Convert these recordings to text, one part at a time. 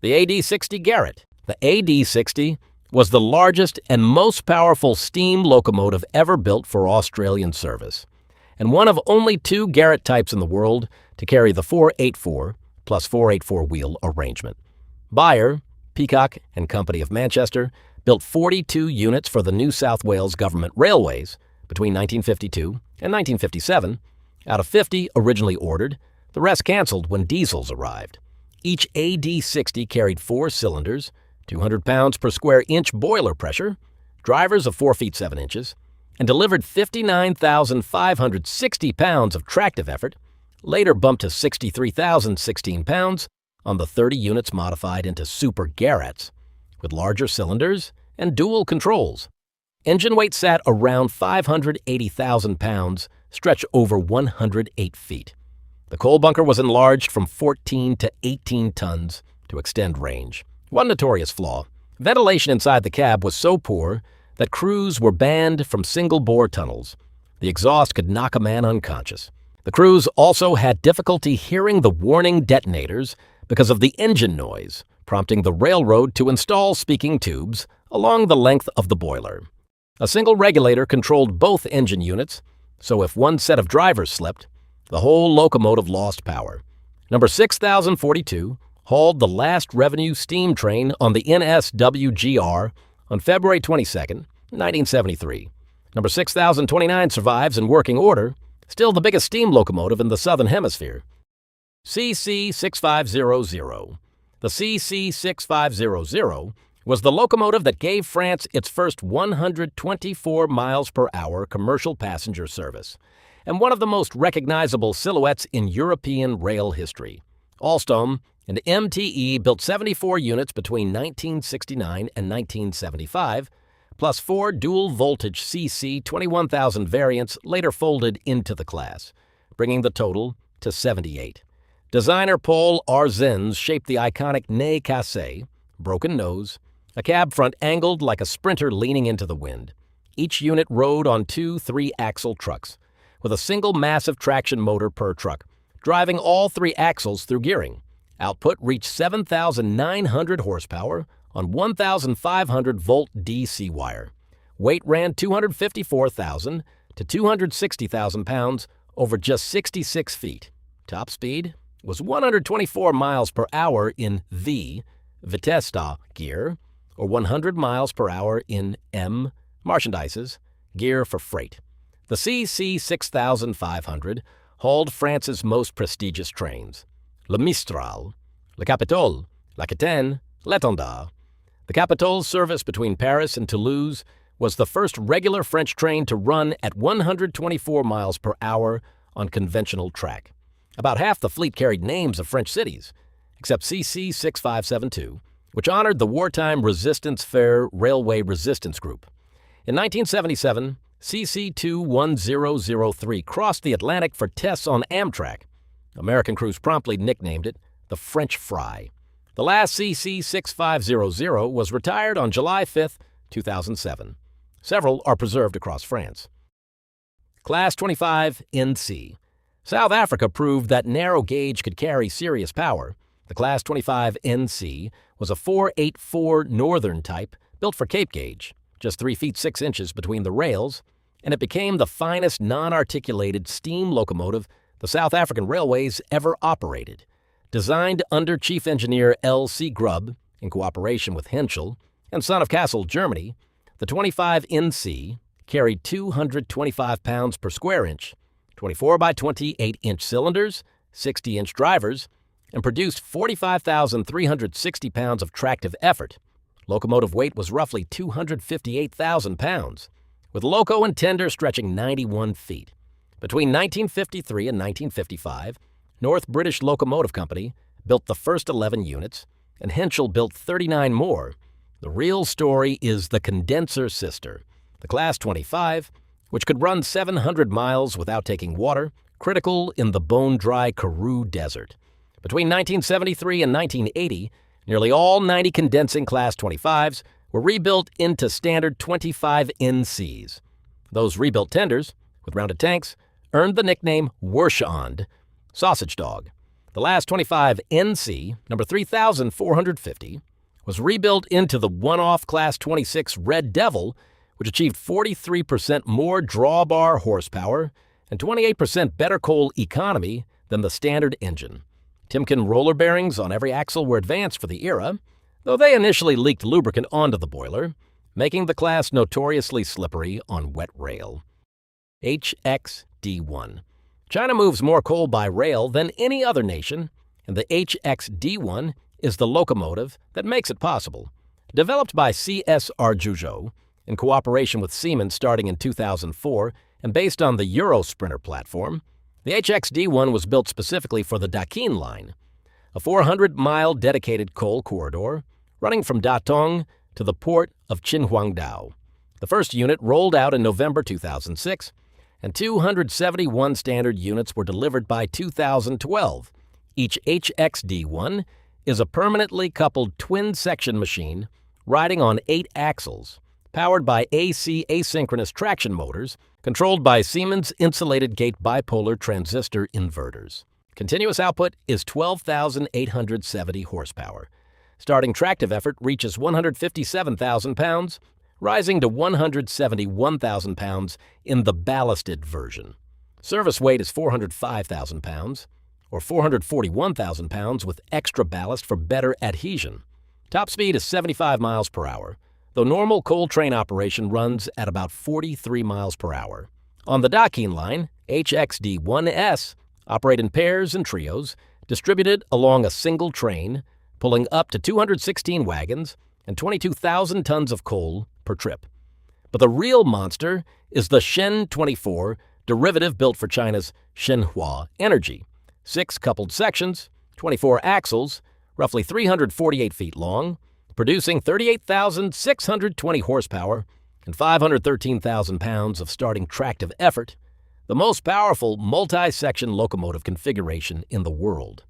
The AD60 Garrett. The AD60 was the largest and most powerful steam locomotive ever built for Australian service, and one of only two Garrett types in the world to carry the 484 plus 484 wheel arrangement. Buyer, Peacock and Company of Manchester, built 42 units for the New South Wales Government Railways between 1952 and 1957. Out of 50 originally ordered, the rest canceled when diesels arrived. Each AD60 carried 4 cylinders, 200 pounds per square inch boiler pressure, drivers of 4 feet 7 inches, and delivered 59,560 pounds of tractive effort, later bumped to 63,016 pounds on the 30 units modified into Super Garretts, with larger cylinders and dual controls. Engine weight sat around 580,000 pounds, stretched over 108 feet. The coal bunker was enlarged from 14 to 18 tons to extend range. One notorious flaw: ventilation inside the cab was so poor that crews were banned from single-bore tunnels. The exhaust could knock a man unconscious. The crews also had difficulty hearing the warning detonators because of the engine noise, prompting the railroad to install speaking tubes along the length of the boiler. A single regulator controlled both engine units, so if one set of drivers slipped, the whole locomotive lost power. Number 6042 hauled the last revenue steam train on the NSWGR on February 22, 1973. Number 6029 survives in working order, still the biggest steam locomotive in the Southern Hemisphere. CC6500. The CC6500 was the locomotive that gave France its first 124 miles per hour commercial passenger service, and one of the most recognizable silhouettes in European rail history. Alstom and MTE built 74 units between 1969 and 1975, plus 4 dual-voltage CC 21,000 variants later folded into the class, bringing the total to 78. Designer Paul Arzens shaped the iconic nez cassé, broken nose, a cab front angled like a sprinter leaning into the wind. Each unit rode on 2 3-axle trucks, with a single massive traction motor per truck, driving all 3 axles through gearing. Output reached 7,900 horsepower on 1,500-volt DC wire. Weight ran 254,000 to 260,000 pounds over just 66 feet. Top speed was 124 miles per hour in V, Vitesta gear, or 100 miles per hour in M, Marchandises, gear for freight. The CC 6500 hauled France's most prestigious trains: Le Mistral, Le Capitole, L'Aquitaine, L'Étendard. The Capitole's service between Paris and Toulouse was the first regular French train to run at 124 miles per hour on conventional track. About half the fleet carried names of French cities, except CC 6572, which honored the wartime Resistance Fair Railway Resistance Group. In 1977, CC 21003 crossed the Atlantic for tests on Amtrak. American crews promptly nicknamed it the French Fry. The last CC 6500 was retired on July 5, 2007. Several are preserved across France. Class 25 NC. South Africa proved that narrow gauge could carry serious power. The Class 25 NC was a 484 Northern type built for Cape gauge, just 3 feet 6 inches between the rails, and it became the finest non-articulated steam locomotive the South African Railways ever operated. Designed under Chief Engineer L.C. Grubb in cooperation with Henschel and son of Kassel, Germany, the 25 NC carried 225 pounds per square inch, 24 by 28-inch cylinders, 60-inch drivers, and produced 45,360 pounds of tractive effort. Locomotive weight was roughly 258,000 pounds, with loco and tender stretching 91 feet. Between 1953 and 1955, North British Locomotive Company built the first 11 units, and Henschel built 39 more. The real story is the condenser sister, the Class 25, which could run 700 miles without taking water, critical in the bone-dry Karoo Desert. Between 1973 and 1980, nearly all 90 condensing Class 25s were rebuilt into standard 25 NCs. Those rebuilt tenders, with rounded tanks, earned the nickname Wurschand, sausage dog. The last 25 NC, number 3450, was rebuilt into the one-off Class 26 Red Devil, which achieved 43% more drawbar horsepower and 28% better coal economy than the standard engine. Timken roller bearings on every axle were advanced for the era, though they initially leaked lubricant onto the boiler, making the class notoriously slippery on wet rail. HXD1. China moves more coal by rail than any other nation, and the HXD1 is the locomotive that makes it possible. Developed by CSR Zhuzhou in cooperation with Siemens starting in 2004 and based on the Eurosprinter platform, the HXD1 was built specifically for the Dakin line, a 400-mile dedicated coal corridor running from Datong to the port of Qinhuangdao. The first unit rolled out in November 2006, and 271 standard units were delivered by 2012. Each HXD1 is a permanently coupled twin-section machine riding on 8 axles, powered by AC asynchronous traction motors, controlled by Siemens insulated gate bipolar transistor inverters. Continuous output is 12,870 horsepower. Starting tractive effort reaches 157,000 pounds, rising to 171,000 pounds in the ballasted version. Service weight is 405,000 pounds, or 441,000 pounds with extra ballast for better adhesion. Top speed is 75 miles per hour, though normal coal train operation runs at about 43 miles per hour. On the Dakin line, HXD1S operate in pairs and trios, distributed along a single train, pulling up to 216 wagons and 22,000 tons of coal per trip. But the real monster is the Shen 24 derivative built for China's Shenhua Energy. 6 coupled sections, 24 axles, roughly 348 feet long, producing 38,620 horsepower and 513,000 pounds of starting tractive effort, the most powerful multi-section locomotive configuration in the world.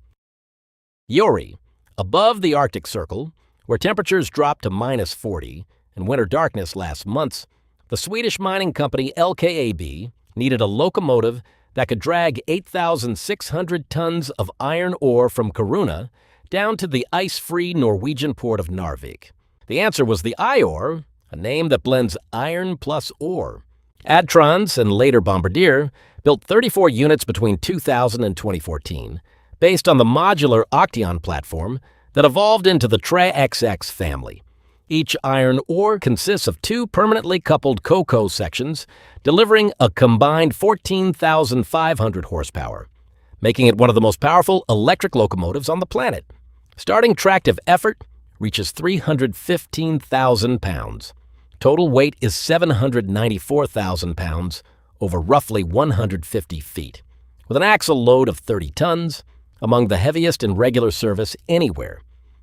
IORE, above the Arctic Circle, where temperatures drop to minus 40 and winter darkness lasts months, the Swedish mining company LKAB needed a locomotive that could drag 8,600 tons of iron ore from Kiruna down to the ice-free Norwegian port of Narvik. The answer was the IORE, a name that blends iron plus ore. Adtranz and later Bombardier built 34 units between 2000 and 2014, based on the modular Octeon platform that evolved into the Tra-XX family. Each iron ore consists of 2 permanently coupled COCO sections, delivering a combined 14,500 horsepower, making it one of the most powerful electric locomotives on the planet. Starting tractive effort reaches 315,000 pounds. Total weight is 794,000 pounds over roughly 150 feet, with an axle load of 30 tons, among the heaviest in regular service anywhere.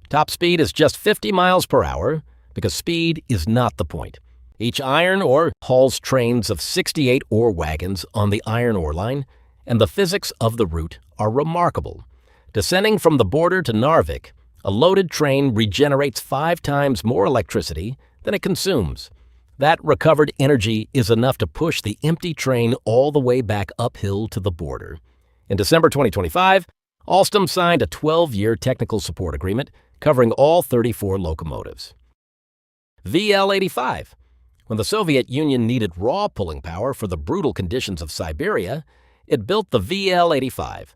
Top speed is just 50 miles per hour, because speed is not the point. Each iron ore hauls trains of 68 ore wagons on the iron ore line, and the physics of the route are remarkable. Descending from the border to Narvik, a loaded train regenerates 5 times more electricity than it consumes. That recovered energy is enough to push the empty train all the way back uphill to the border. In December 2025, Alstom signed a 12-year technical support agreement covering all 34 locomotives. VL-85. When the Soviet Union needed raw pulling power for the brutal conditions of Siberia, it built the VL-85,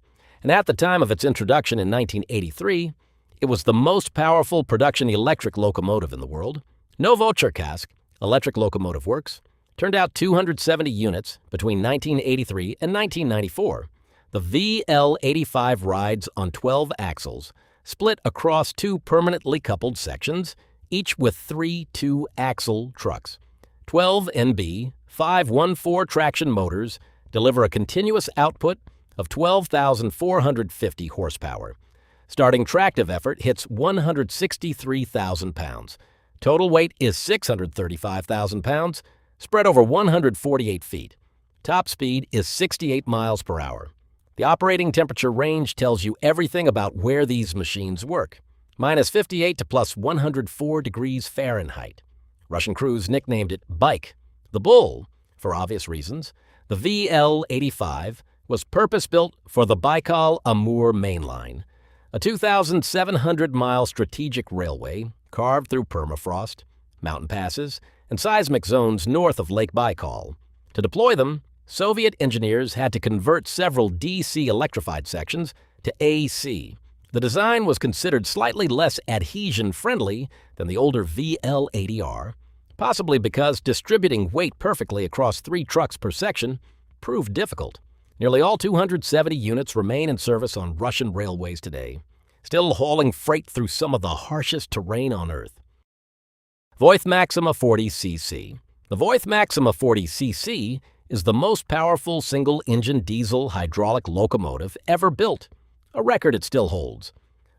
and at the time of its introduction in 1983, it was the most powerful production electric locomotive in the world. Novocherkassk Electric Locomotive Works turned out 270 units between 1983 and 1994. The VL-85 rides on 12 axles, split across 2 permanently coupled sections, each with 3 2-axle trucks. 12 NB 514 traction motors deliver a continuous output of 12,450 horsepower. Starting tractive effort hits 163,000 pounds. Total weight is 635,000 pounds, spread over 148 feet. Top speed is 68 miles per hour. The operating temperature range tells you everything about where these machines work. Minus 58 to plus 104 degrees Fahrenheit. Russian crews nicknamed it Bike, the Bull, for obvious reasons. The VL-85 was purpose-built for the Baikal-Amur Main Line, a 2,700-mile strategic railway carved through permafrost, mountain passes, and seismic zones north of Lake Baikal. To deploy them, Soviet engineers had to convert several DC electrified sections to AC. The design was considered slightly less adhesion-friendly than the older VL-80R, possibly because distributing weight perfectly across 3 trucks per section proved difficult. Nearly all 270 units remain in service on Russian railways today, still hauling freight through some of the harshest terrain on Earth. Voith Maxima 40cc. The Voith Maxima 40cc is the most powerful single-engine diesel hydraulic locomotive ever built, a record it still holds.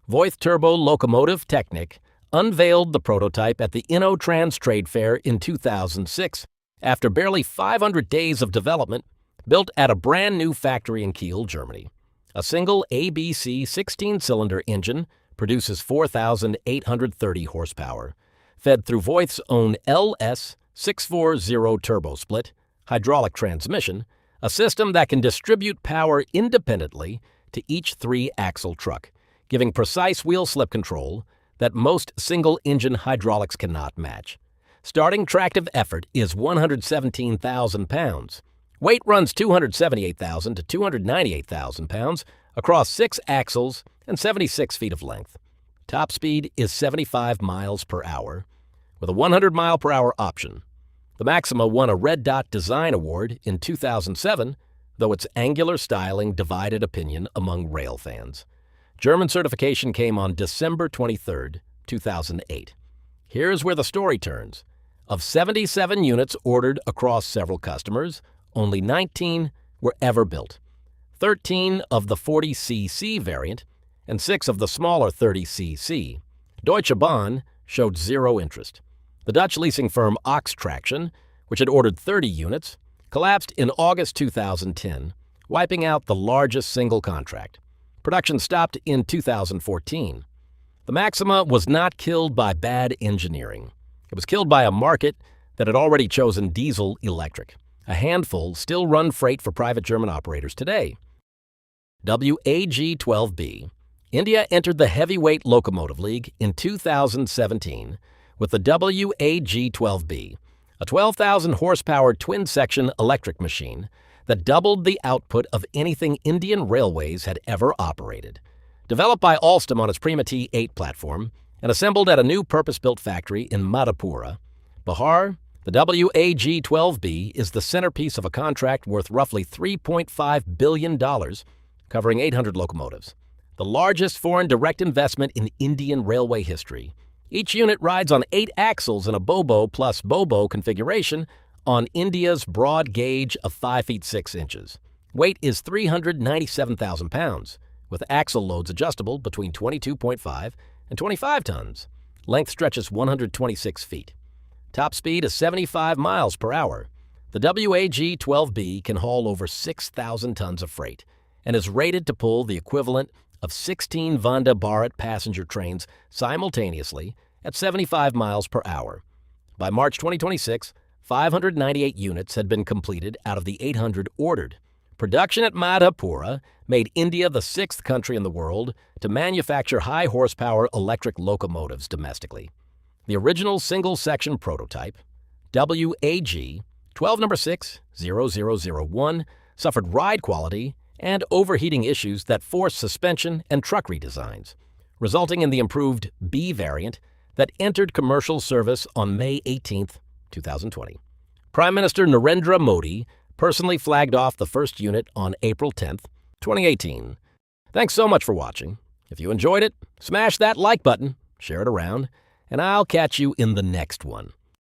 Voith Turbo Locomotive Technic unveiled the prototype at the InnoTrans Trade Fair in 2006 after barely 500 days of development, built at a brand new factory in Kiel, Germany. A single ABC 16-cylinder engine produces 4,830 horsepower, fed through Voith's own LS640 turbo split hydraulic transmission, a system that can distribute power independently to each 3-axle truck, giving precise wheel slip control that most single-engine hydraulics cannot match. Starting tractive effort is 117,000 pounds. Weight runs 278,000 to 298,000 pounds across 6 axles and 76 feet of length. Top speed is 75 miles per hour, with a 100-mile-per-hour option. The Maxima won a Red Dot Design Award in 2007, though its angular styling divided opinion among rail fans. German certification came on December 23, 2008. Here's where the story turns. Of 77 units ordered across several customers, only 19 were ever built. 13 of the 40cc variant and 6 of the smaller 30cc. Deutsche Bahn showed zero interest. The Dutch leasing firm Ox Traction, which had ordered 30 units, collapsed in August 2010, wiping out the largest single contract. Production stopped in 2014. The Maxima was not killed by bad engineering. It was killed by a market that had already chosen diesel-electric. A handful still run freight for private German operators today. WAG-12B. India entered the Heavyweight Locomotive League in 2017 with the WAG-12B, a 12,000-horsepower twin-section electric machine that doubled the output of anything Indian Railways had ever operated. Developed by Alstom on its Prima T8 platform and assembled at a new purpose-built factory in Madhepura, Bihar, the WAG-12B is the centerpiece of a contract worth roughly $3.5 billion, covering 800 locomotives. The largest foreign direct investment in Indian railway history. Each unit rides on 8 axles in a Bobo plus Bobo configuration on India's broad gauge of 5 feet 6 inches. Weight is 397,000 pounds, with axle loads adjustable between 22.5 and 25 tons. Length stretches 126 feet. Top speed is 75 miles per hour. The WAG-12B can haul over 6,000 tons of freight and is rated to pull the equivalent of 16 Vande Bharat passenger trains simultaneously at 75 miles per hour. By March 2026, 598 units had been completed out of the 800 ordered. Production at Madhepura made India the 6th country in the world to manufacture high-horsepower electric locomotives domestically. The original single-section prototype, WAG 12No60001, suffered ride quality and overheating issues that forced suspension and truck redesigns, resulting in the improved B variant that entered commercial service on May 18, 2020. Prime Minister Narendra Modi personally flagged off the first unit on April 10, 2018. Thanks so much for watching. If you enjoyed it, smash that like button, share it around, and I'll catch you in the next one.